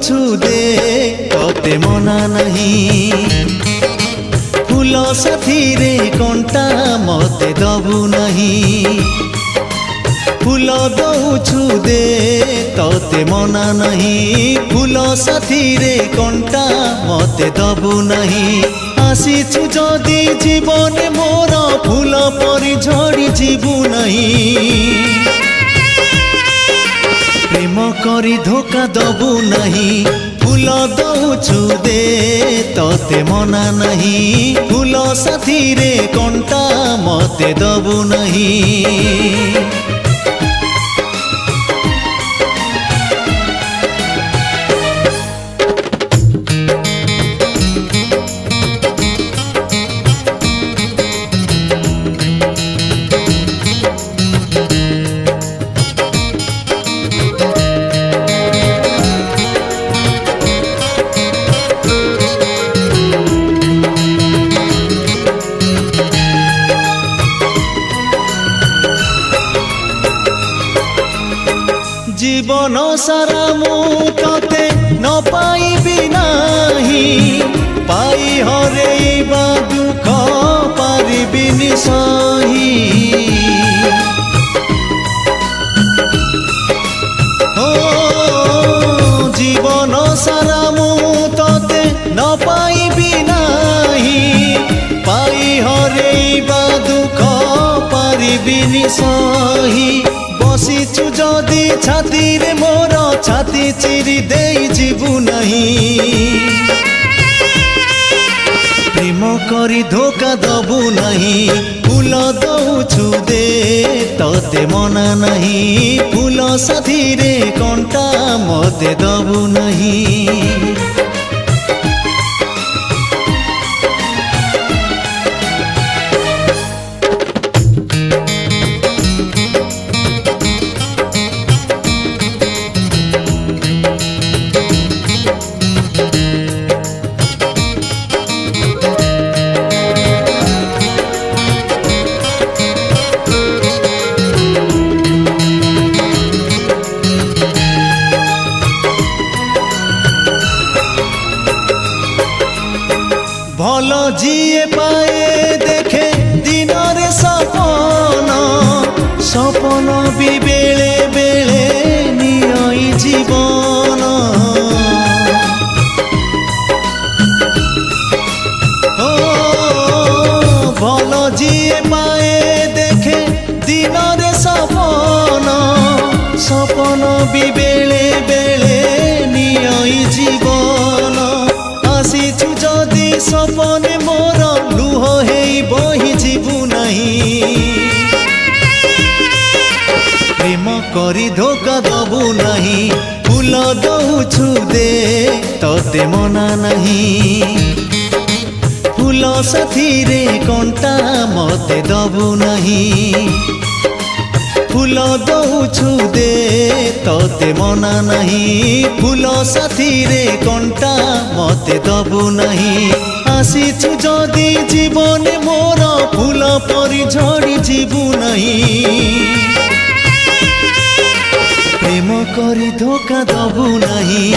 दे तोते मना नहीं फूल साथी रे कंटा मते दबु नहीं फूल दौछु दे तोते मना नहीं फूल साथी रे कंटा मते दबु नहीं आसीछु जदि जीवन मोर फूल परि झड़ी जीवु नहीं प्रेम करी धोखा दबु नहीं फूल दौछु दे तोते मना नहीं फूल साथी रे कंटा मते दबु नहीं जीवन सारा मु तोते न पाइबी नाही पाई हरेबा दुख पारिबिनि सही ओ जीवन सारा मु तोते न पाइबी नाही पाई हरेबा दुख पारिबिनि सही बसीचु जदि छाती रे मोर छाती चिरी दे जीवु नहीं प्रेम करी धोखा दबु नहीं फूल दौछु दे तोते मना नहीं फूल साथी रे कंटा मते दबु नहीं भल जीए पाए देखे दिन रे सपन सपन भी बेले बेले नियई जीवन ओ भल जीए पाए देखे दिन रे सपन सपन भी बेले बेले नियई जीवन आसीछु जदि सपने मोर लुह हेई बही जीवु नहीं प्रेम करी धोखा दबु नहीं फूल दौछु दे तोते मना नहीं फूल साथी रे कंटा मते दबु नहीं फूल दौछु दे तोते मना नहीं फूल साथी रे कंटा मते दबु नहीं आसीछु जदि जीवन मोर फूल परि झड़ी जीवु नहीं प्रेम करी धोखा दबु नहीं।